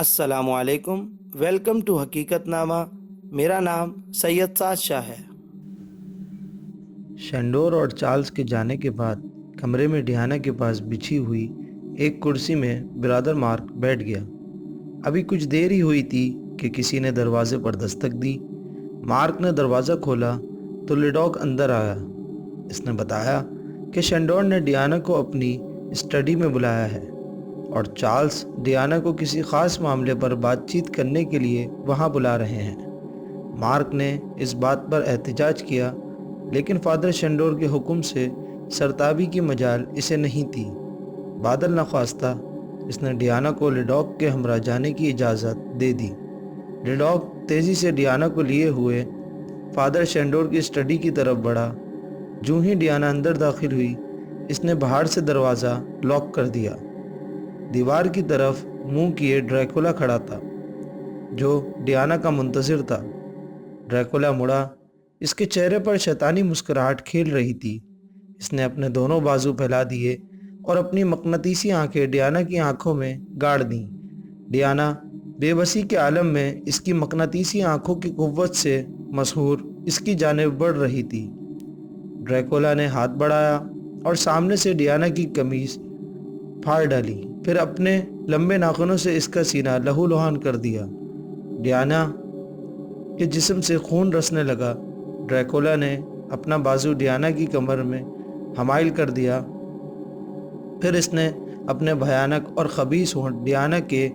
अस्सलाम वालेकुम। Welcome to हकीकत नामा। मेरा नाम सैयद साद शाह है। शेंडोर और चार्ल्स के जाने के बाद कमरे में डियाना के पास बिछी हुई एक कुर्सी में ब्रदर मार्क बैठ गया। अभी कुछ देर ही हुई थी कि किसी ने दरवाजे पर दस्तक दी। मार्क ने दरवाज़ा खोला तो लिडॉक अंदर आया। इसने बताया कि शेंडोर ने डियाना को अपनी स्टडी में बुलाया है और चार्ल्स डियाना को किसी ख़ास मामले पर बातचीत करने के लिए वहाँ बुला रहे हैं। मार्क ने इस बात पर एहतजाज किया, लेकिन फादर शेंडोर के हुक्म से सरताबी की मजाल इसे नहीं थी। बादल नख्वास्ता इसने डियाना को लिडॉक के हमरा जाने की इजाज़त दे दी। लिडॉक तेज़ी से डियाना को लिए हुए फादर शेंडोर की स्टडी की तरफ बढ़ा। जूं ही डियाना अंदर दाखिल हुई, इसने बाहर से दरवाज़ा लॉक कर दिया। दीवार की तरफ मुंह किए ड्रैकुला खड़ा था, जो डियाना का मुंतज़िर था। ड्रैकुला मुड़ा, इसके चेहरे पर शैतानी मुस्कुराहट खेल रही थी। इसने अपने दोनों बाजू फैला दिए और अपनी मकनातीसी आंखें डियाना की आंखों में गाड़ दीं। डियाना बेबसी के आलम में इसकी मकनातीसी आंखों की कुव्वत से मशहूर इसकी जानिब बढ़ रही थी। ड्रैकुला ने हाथ बढ़ाया और सामने से डियाना की कमीज फाड़ डाली, फिर अपने लंबे नाखूनों से इसका सीना लहूलुहान कर दिया। डियाना के जिस्म से खून रसने लगा। ड्रैकुला ने अपना बाजू डियाना की कमर में हमाइल कर दिया, फिर इसने अपने भयानक और खबीस होंठ डियाना के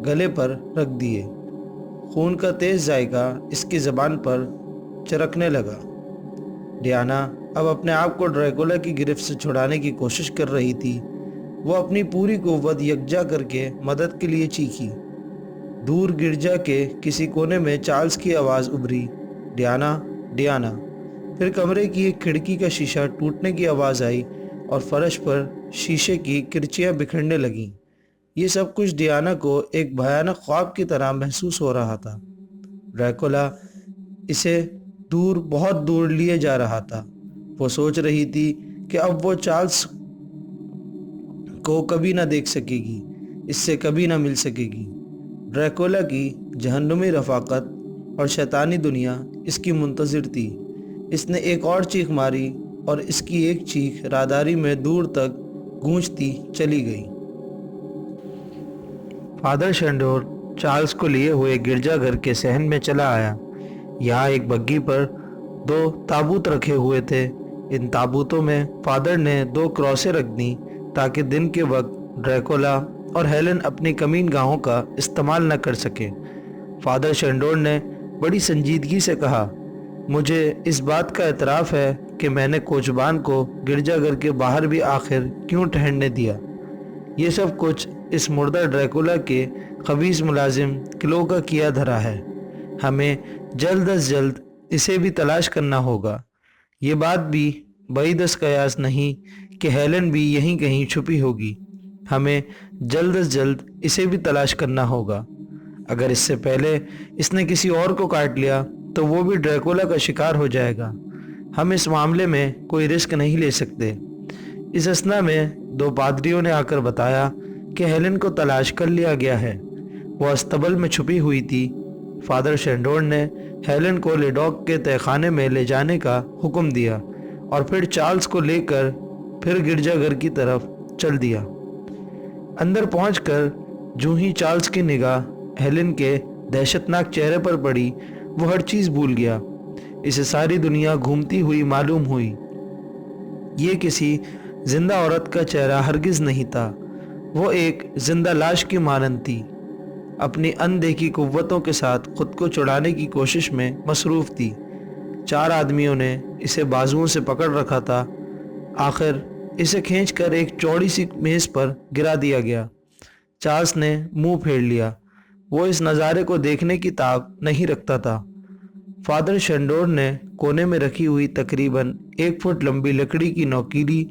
गले पर रख दिए। खून का तेज जायका इसकी ज़बान पर चरकने लगा। डियाना अब अपने आप को ड्रैकुला की गिरफ्त से छुड़ाने की कोशिश कर रही थी। वो अपनी पूरी कुव्वत यकजा करके मदद के लिए चीखी। दूर गिरजा के किसी कोने में चार्ल्स की आवाज़ उभरी, डियाना, डियाना। फिर कमरे की एक खिड़की का शीशा टूटने की आवाज़ आई और फर्श पर शीशे की किरचियाँ बिखरने लगीं। ये सब कुछ डियाना को एक भयानक ख्वाब की तरह महसूस हो रहा था। ड्रैकुला इसे दूर, बहुत दूर लिए जा रहा था। वो सोच रही थी कि अब वो चार्ल्स को कभी ना देख सकेगी, इससे कभी ना मिल सकेगी। ड्रैकुला की जहन्नुमी रफ़ाकत और शैतानी दुनिया इसकी मुंतज़िर थी। इसने एक और चीख मारी और इसकी एक चीख राहदारी में दूर तक गूंजती चली गई। फादर शेंडोर चार्ल्स को लिए हुए गिरजाघर के सहन में चला आया। यहाँ एक बग्गी पर 2 ताबूत रखे हुए थे। इन ताबूतों में फादर ने 2 क्रॉसें रख दी ताकि दिन के वक्त ड्रैकुला और हेलन अपनी कमीन गाहों का इस्तेमाल न कर सके। फादर शेंडोर ने बड़ी संजीदगी से कहा, मुझे इस बात का एतराफ़ है कि मैंने कोचबान को गिरजाघर के बाहर भी आखिर क्यों ठहरने दिया। ये सब कुछ इस मुर्दा ड्रैकुला के खबीस मुलाजिम क्लो का किया धरा है। हमें जल्द अज जल्द इसे भी तलाश करना होगा। ये बात भी बईदस कयास नहीं कि हेलन भी यहीं कहीं छुपी होगी। हमें जल्द अज जल्द इसे भी तलाश करना होगा। अगर इससे पहले इसने किसी और को काट लिया तो वो भी ड्रैकुला का शिकार हो जाएगा। हम इस मामले में कोई रिस्क नहीं ले सकते। इस असना में 2 पादरियों ने आकर बताया कि हेलन को तलाश कर लिया गया है। वो अस्तबल में छुपी हुई थी। फादर शेंडोर ने हेलन को लिडॉक के तहखाने में ले जाने का हुक्म दिया और फिर चार्ल्स को लेकर फिर गिरजाघर की तरफ चल दिया। अंदर पहुंचकर जूं ही चार्ल्स की निगाह हेलन के दहशतनाक चेहरे पर पड़ी, वो हर चीज़ भूल गया। इसे सारी दुनिया घूमती हुई मालूम हुई। ये किसी जिंदा औरत का चेहरा हरगिज़ नहीं था। वो एक जिंदा लाश की मानंद थी। अपनी अनदेखी कुव्वतों के साथ खुद को छुड़ाने की कोशिश में मसरूफ़ थी। 4 आदमियों ने इसे बाजुओं से पकड़ रखा था। आखिर इसे खींचकर एक चौड़ी सी मेज़ पर गिरा दिया गया। चार्ल्स ने मुंह फेर लिया। वो इस नज़ारे को देखने की ताब नहीं रखता था। फादर शेंडोर ने कोने में रखी हुई तकरीबन 1 फुट लंबी लकड़ी की नोकीली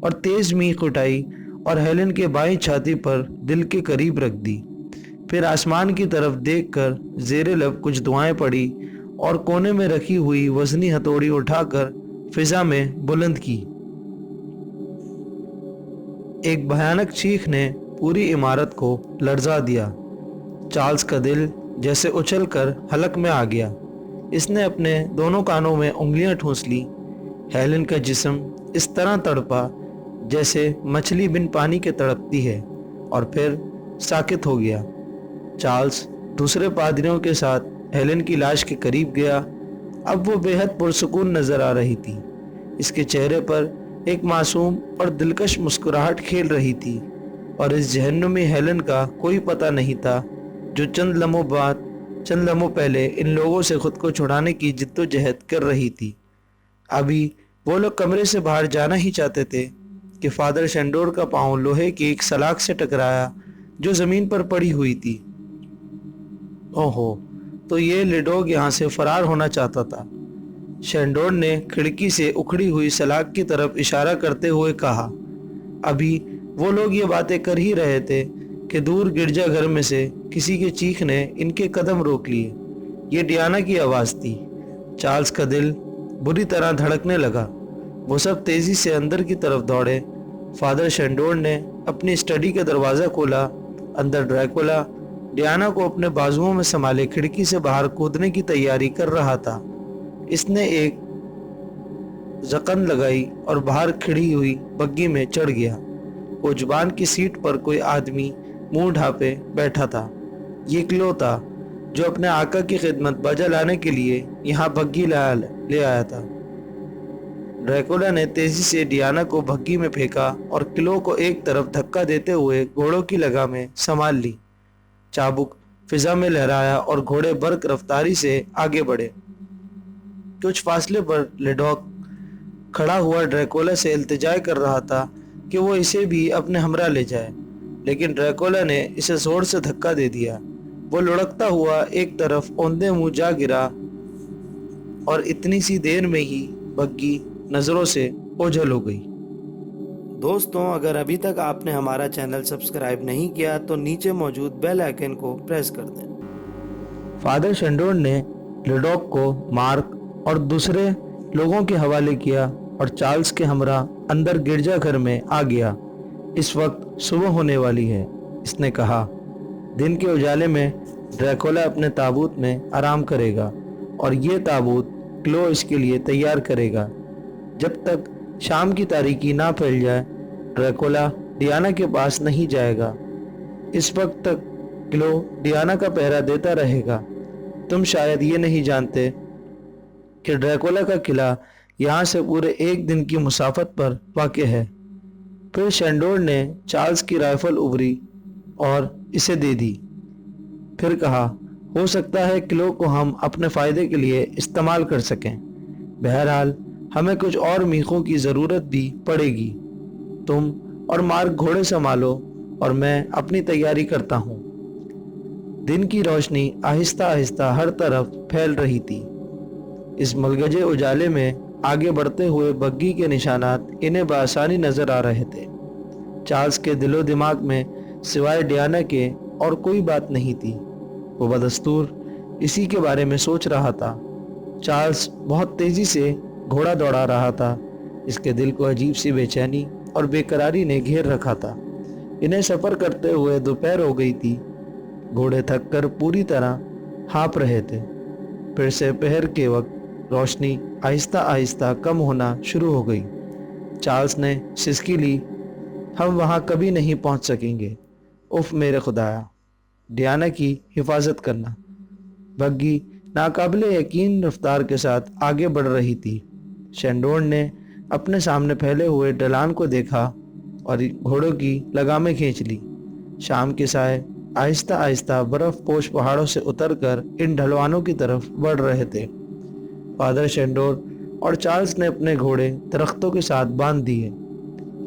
और तेज़ मीख उठाई और हेलन के बाईं छाती पर दिल के करीब रख दी। फिर आसमान की तरफ देखकर ज़ेरे लब कुछ दुआएं पड़ी और कोने में रखी हुई वज़नी हथौड़ी उठाकर फिजा में बुलंद की। एक भयानक चीख ने पूरी इमारत को लर्जा दिया। चार्ल्स का दिल जैसे उछलकर हलक में आ गया। इसने अपने दोनों कानों में उंगलियां ठूंस ली। हेलेन का जिस्म इस तरह तड़पा जैसे मछली बिन पानी के तड़पती है, और फिर साकित हो गया। चार्ल्स दूसरे पादरियों के साथ हेलेन की लाश के करीब गया। अब वो बेहद पुरसुकून नजर आ रही थी। इसके चेहरे पर एक मासूम और दिलकश मुस्कुराहट खेल रही थी, और इस जहन्नुमी हेलेन का कोई पता नहीं था जो चंद लम्हों पहले इन लोगों से खुद को छुड़ाने की जिद्दोजहद कर रही थी। अभी वो लोग कमरे से बाहर जाना ही चाहते थे कि फादर शेंडोर का पांव लोहे की एक सलाख से टकराया जो जमीन पर पड़ी हुई थी। ओहो, तो ये लेडोग यहाँ से फरार होना चाहता था। शेंडोर ने खिड़की से उखड़ी हुई सलाख की तरफ इशारा करते हुए कहा। अभी वो लोग ये बातें कर ही रहे थे कि दूर गिरजाघर में से किसी के चीख ने इनके कदम रोक लिए। ये डियाना की आवाज़ थी। चार्ल्स का दिल बुरी तरह धड़कने लगा। वो सब तेज़ी से अंदर की तरफ दौड़े। फादर शेंडोर ने अपनी स्टडी का दरवाज़ा खोला। अंदर ड्रैकुला डियाना को अपने बाजुओं में संभाले खिड़की से बाहर कूदने की तैयारी कर रहा था। इसने एक जकन लगाई और बाहर खड़ी हुई बग्गी में चढ़ गया। कोचबान की सीट पर कोई आदमी मुंह ढापे बैठा था। ये क्लो था जो अपने आका की खिदमत बजा लाने के लिए यहाँ बग्गी ले आया था। ड्रैकुला ने तेजी से डियाना को बग्गी में फेंका और क्लो को एक तरफ धक्का देते हुए घोड़ों की लगामें संभाल ली। चाबुक फिजा में लहराया और घोड़े बर्क रफ्तारी से आगे बढ़े। कुछ फासले पर लेडॉक खड़ा हुआ ड्रैकुला से इल्तिजा कर रहा था कि वो इसे भी अपने हमरा ले जाए, लेकिन ड्रैकुला ने इसे जोर से धक्का दे दिया। वो लुढ़कता हुआ एक तरफ औंधे मुंह जा गिरा और इतनी सी देर में ही बग्गी नज़रों से ओझल हो गई। दोस्तों, अगर अभी तक आपने हमारा चैनल सब्सक्राइब नहीं किया तो नीचे मौजूद बेल आइकन को प्रेस कर दें। फादर शेंडोर ने लेडॉक को मार्क और दूसरे लोगों के हवाले किया और चार्ल्स के हमरा अंदर गिरजाघर में आ गया। इस वक्त सुबह होने वाली है, इसने कहा। दिन के उजाले में ड्रैकुला अपने ताबूत में आराम करेगा और ये ताबूत क्लो इसके लिए तैयार करेगा। जब तक शाम की तारीकी ना फैल जाए ड्रैकुला डियाना के पास नहीं जाएगा। इस वक्त तक क्लो डियाना का पहरा देता रहेगा। तुम शायद ये नहीं जानते कि ड्रैकुला का किला यहाँ से पूरे एक दिन की मुसाफत पर वाक़ है। फिर शेंडोर ने चार्ल्स की राइफल उभरी और इसे दे दी। फिर कहा, हो सकता है क्लो को हम अपने फ़ायदे के लिए इस्तेमाल कर सकें। बहरहाल हमें कुछ और मीखों की ज़रूरत भी पड़ेगी। तुम और मार्क घोड़े संभालो और मैं अपनी तैयारी करता हूँ। दिन की रोशनी आहिस्ता आहिस्ता हर तरफ फैल रही थी। इस मलगजे उजाले में आगे बढ़ते हुए बग्गी के निशानात इन्हें बआसानी नजर आ रहे थे। चार्ल्स के दिलो दिमाग में सिवाय डियाना के और कोई बात नहीं थी। वो बदस्तूर इसी के बारे में सोच रहा था। चार्ल्स बहुत तेजी से घोड़ा दौड़ा रहा था। इसके दिल को अजीब सी बेचैनी और बेकरारी ने घेर रखा था। इन्हें सफ़र करते हुए दोपहर हो गई थी। घोड़े थक कर पूरी तरह हाँप रहे थे। फिर से पहर के वक्त रोशनी आहिस्ता आहिस्ता कम होना शुरू हो गई। चार्ल्स ने सिसकी ली, हम वहाँ कभी नहीं पहुँच सकेंगे। उफ मेरे खुदाया, डियाना की हिफाजत करना। बग्गी नाकाबिले यकीन रफ्तार के साथ आगे बढ़ रही थी। शेंडोर ने अपने सामने फैले हुए ढलान को देखा और घोड़ों की लगामें खींच ली। शाम के साए आहिस्ता आहिस्ता बर्फ पोश पहाड़ों से उतरकर इन ढलवानों की तरफ बढ़ रहे थे। फादर शेंडोर और चार्ल्स ने अपने घोड़े दरख्तों के साथ बांध दिए।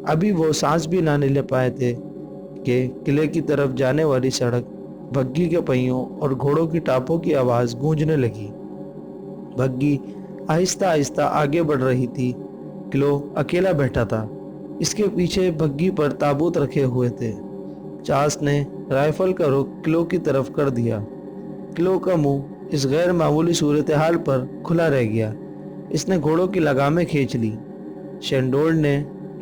अभी वो सांस भी ना ले पाए थे कि किले की तरफ जाने वाली सड़क बग्गी के पहियों और घोड़ों की टापों की आवाज़ गूंजने लगी। बग्गी आहिस्ता आहिस्ता आगे बढ़ रही थी। क्लो अकेला बैठा था। इसके पीछे बग्गी पर ताबूत रखे हुए थे। चार्ल्स ने राइफल का रुख क्लो की तरफ कर दिया। क्लो का मुंह इस गैर मामूली सूरत हाल पर खुला रह गया। इसने घोड़ों की लगामें खींच ली। शेंडोर ने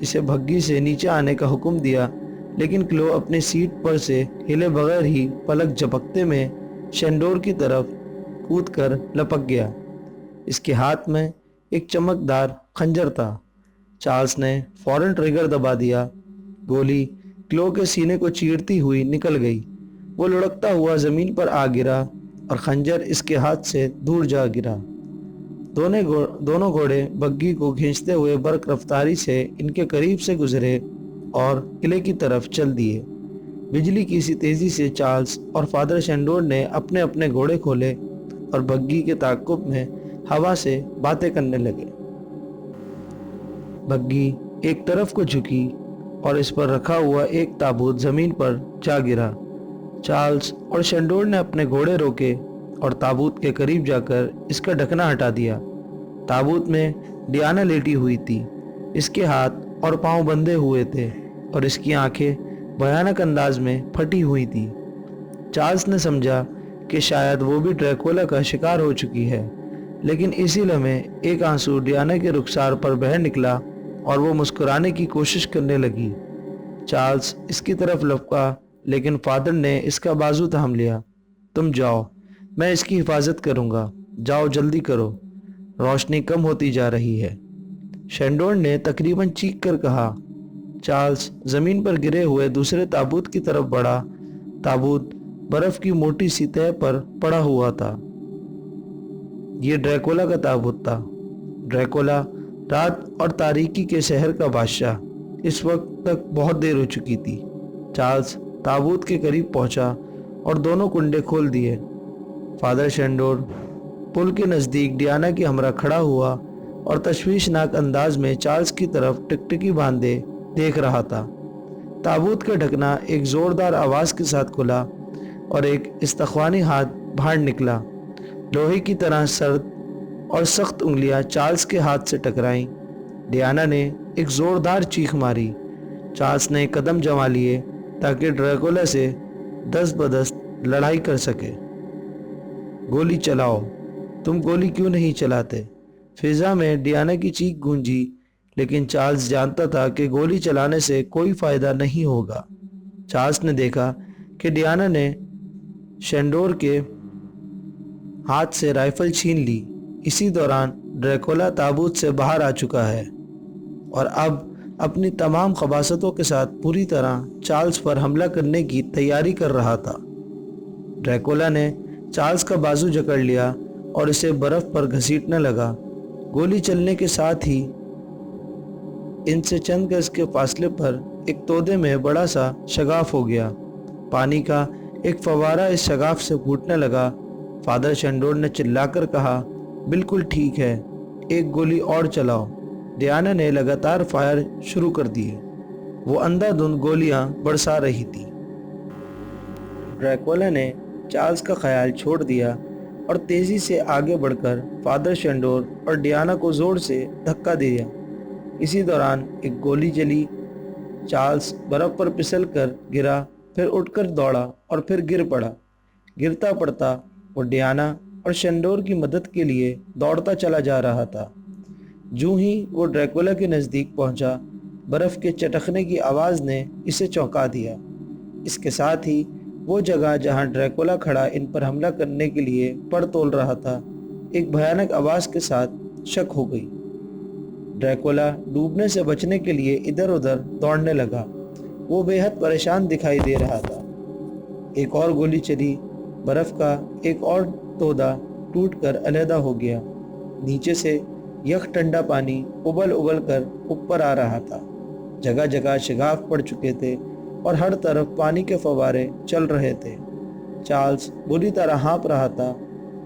इसे बग्गी से नीचे आने का हुक्म दिया, لیکن کلو اپنی سیٹ پر سے ہلے بغیر ہی پلک جھپکتے میں شینڈور کی طرف کود کر لپک گیا۔ اس کے ہاتھ میں ایک چمکدار خنجر تھا۔ چارلز نے فوراً ٹریگر دبا دیا۔ گولی کلو کے سینے کو چیرتی ہوئی نکل گئی۔ وہ لڑکتا ہوا زمین پر آ گرا اور خنجر اس کے ہاتھ سے دور جا گرا۔ دونوں گھوڑے بگی کو کھینچتے ہوئے برق رفتاری سے ان کے قریب سے گزرے اور قلعے کی طرف چل دیے۔ بجلی کی سی تیزی سے چارلز اور فادر شینڈور نے اپنے اپنے گھوڑے کھولے اور بگی کے تعاقب میں ہوا سے باتیں کرنے لگے۔ بگی ایک طرف کو جھکی اور اس پر رکھا ہوا ایک تابوت زمین پر جا گرا۔ چارلز اور شینڈور نے اپنے گھوڑے روکے اور تابوت کے قریب جا کر اس کا ڈھکنا ہٹا دیا۔ تابوت میں ڈیانا لیٹی ہوئی تھی۔ اس کے ہاتھ اور پاؤں بندھے ہوئے تھے اور اس کی آنکھیں بھیانک انداز میں پھٹی ہوئی تھی۔ چارلز نے سمجھا کہ شاید وہ بھی ڈریکولا کا شکار ہو چکی ہے، لیکن اسی لمحے ایک آنسو ڈیانا کے رخسار پر بہہ نکلا اور وہ مسکرانے کی کوشش کرنے لگی۔ چارلز اس کی طرف لپکا لیکن فادر نے اس کا بازو تھام لیا۔ تم جاؤ، میں اس کی حفاظت کروں گا، جاؤ جلدی کرو، روشنی کم ہوتی جا رہی ہے۔ شینڈور نے تقریباً چیخ کر کہا۔ چارلز زمین پر گرے ہوئے دوسرے تابوت کی طرف بڑھا۔ تابوت برف کی موٹی سی تہہ پر پڑا ہوا تھا۔ یہ ڈریکولا کا تابوت تھا۔ ڈریکولا رات اور تاریکی کے شہر کا بادشاہ۔ اس وقت تک بہت دیر ہو چکی تھی۔ چارلز تابوت کے قریب پہنچا اور دونوں کنڈے کھول دیے۔ فادر شینڈور پل کے نزدیک ڈیانا کے ہمراہ کھڑا ہوا اور تشویشناک انداز میں چارلز کی طرف ٹکٹکی باندھے دیکھ رہا تھا۔ تابوت کا ڈھکنا ایک زوردار آواز کے ساتھ کھلا اور ایک استخوانی ہاتھ باہر نکلا۔ لوہے کی طرح سرد اور سخت انگلیاں چارلز کے ہاتھ سے ٹکرائیں۔ ڈیانا نے ایک زوردار چیخ ماری۔ چارلز نے قدم جما لیے تاکہ ڈریکولا سے دست بدست لڑائی کر سکے۔ گولی چلاؤ، تم گولی کیوں نہیں چلاتے؟ فضا میں ڈیانا کی چیخ گونجی، لیکن چارلز جانتا تھا کہ گولی چلانے سے کوئی فائدہ نہیں ہوگا۔ چارلز نے دیکھا کہ ڈیانا نے شینڈور کے ہاتھ سے رائفل چھین لی۔ اسی دوران ڈریکولا تابوت سے باہر آ چکا ہے اور اب اپنی تمام خباثتوں کے ساتھ پوری طرح چارلز پر حملہ کرنے کی تیاری کر رہا تھا۔ ڈریکولا نے چارلز کا بازو جکڑ لیا اور اسے برف پر گھسیٹنے لگا۔ گولی چلنے کے ساتھ ہی ان سے چند گز کے فاصلے پر ایک تودے میں بڑا سا شگاف ہو گیا۔ پانی کا ایک فوارہ اس شگاف سے پھوٹنے لگا۔ فادر شینڈور نے چلا کر کہا، بالکل ٹھیک ہے، ایک گولی اور چلاؤ۔ ڈیانا نے لگاتار فائر شروع کر دیے۔ وہ اندھا دھند گولیاں برسا رہی تھی۔ ڈریکولا نے چارلز کا خیال چھوڑ دیا اور تیزی سے آگے بڑھ کر فادر شینڈور اور ڈیانا کو زور سے دھکا دیا۔ اسی دوران ایک گولی چلی۔ چارلز برف پر پھسل کر گرا، پھر اٹھ کر دوڑا اور پھر گر پڑا۔ گرتا پڑتا وہ ڈیانا اور شینڈور کی مدد کے لیے دوڑتا چلا جا رہا تھا۔ جو ہی وہ ڈریکولا کے نزدیک پہنچا، برف کے چٹکنے کی آواز نے اسے چونکا دیا۔ اس کے ساتھ ہی وہ جگہ جہاں ڈریکولا کھڑا ان پر حملہ کرنے کے لیے پڑ تول رہا تھا، ایک بھیانک آواز کے ساتھ شک ہو گئی۔ ڈریکولا ڈوبنے سے بچنے کے لیے ادھر ادھر دوڑنے لگا۔ وہ بے حد پریشان دکھائی دے رہا تھا۔ ایک اور گولی چلی۔ برف کا ایک اور تودا ٹوٹ کر علیحدہ ہو گیا۔ نیچے سے یک ٹھنڈا پانی ابل ابل کر اوپر آ رہا تھا۔ جگہ جگہ شگاف پڑ چکے تھے اور ہر طرف پانی کے فوارے چل رہے تھے۔ چارلز بری طرح ہانپ رہا تھا۔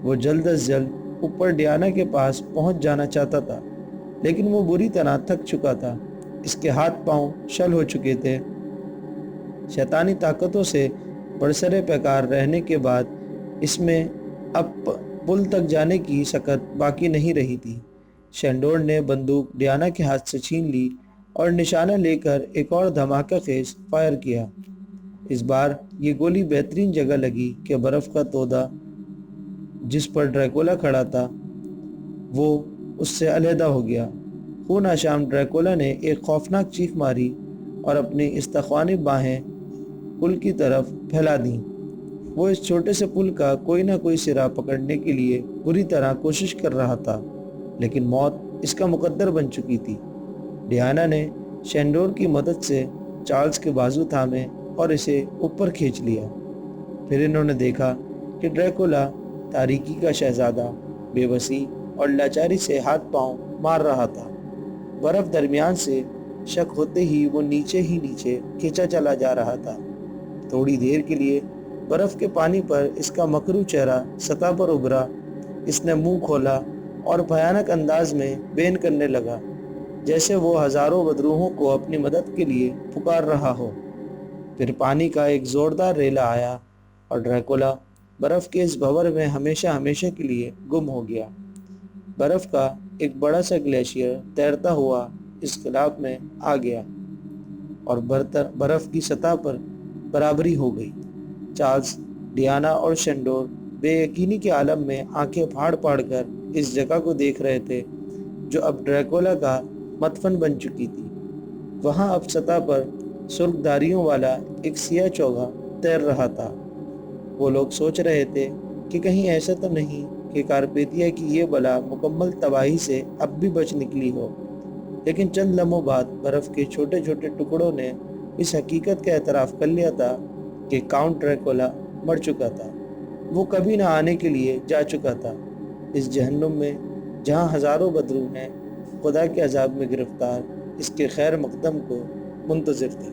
وہ جلد از جلد اوپر ڈیانا کے پاس پہنچ جانا چاہتا تھا، لیکن وہ بری طرح تھک چکا تھا۔ اس کے ہاتھ پاؤں شل ہو چکے تھے۔ شیطانی طاقتوں سے برسر پیکار رہنے کے بعد اس میں اب پل تک جانے کی سکت باقی نہیں رہی تھی۔ شینڈور نے بندوق ڈیانا کے ہاتھ سے چھین لی اور نشانہ لے کر ایک اور دھماکہ خیز فائر کیا۔ اس بار یہ گولی بہترین جگہ لگی کہ برف کا تودا جس پر ڈریکولا کھڑا تھا وہ اس سے علیحدہ ہو گیا۔ خون آشام ڈریکولا نے ایک خوفناک چیخ ماری اور اپنی استخوانی باہیں پل کی طرف پھیلا دیں۔ وہ اس چھوٹے سے پل کا کوئی نہ کوئی سرا پکڑنے کے لیے بری طرح کوشش کر رہا تھا، لیکن موت اس کا مقدر بن چکی تھی۔ ڈیانا نے شینڈور کی مدد سے چارلز کے بازو تھامے اور اسے اوپر کھینچ لیا۔ پھر انہوں نے دیکھا کہ ڈریکولا تاریکی کا شہزادہ بے بسی اور لاچاری سے ہاتھ پاؤں مار رہا تھا۔ برف درمیان سے شک ہوتے ہی وہ نیچے ہی نیچے کھینچا چلا جا رہا تھا۔ تھوڑی دیر کے لیے برف کے پانی پر اس کا مکرو چہرہ سطح پر ابھرا۔ اس نے منہ کھولا اور بھیانک انداز میں بین کرنے لگا، جیسے وہ ہزاروں بدروحوں کو اپنی مدد کے لیے پکار رہا ہو۔ پھر پانی کا ایک زوردار ریلا آیا اور ڈریکولا برف کے اس بھنور میں ہمیشہ ہمیشہ کے لیے گم ہو گیا۔ برف کا ایک بڑا سا گلیشیئر تیرتا ہوا اس خلاف میں آ گیا اور برف کی سطح پر برابری ہو گئی۔ چارلز، ڈیانا اور شینڈور بے یقینی کے عالم میں آنکھیں پھاڑ پھاڑ کر اس جگہ کو دیکھ رہے تھے جو اب ڈریکولا کا مدفن بن چکی تھی۔ وہاں اب سطح پر سرخ دھاریوں والا ایک سیاہ چوغا تیر رہا تھا۔ وہ لوگ سوچ رہے تھے کہ کہیں ایسا تو نہیں کہ کارپیتیا کی یہ بلا مکمل تباہی سے اب بھی بچ نکلی ہو، لیکن چند لمحوں بعد برف کے چھوٹے چھوٹے ٹکڑوں نے اس حقیقت کا اعتراف کر لیا تھا کہ کاؤنٹ ڈریکولا مر چکا تھا۔ وہ کبھی نہ آنے کے لیے جا چکا تھا، اس جہنم میں جہاں ہزاروں بدروح ہیں خدا کے عذاب میں گرفتار اس کے خیر مقدم کو منتظر تھے۔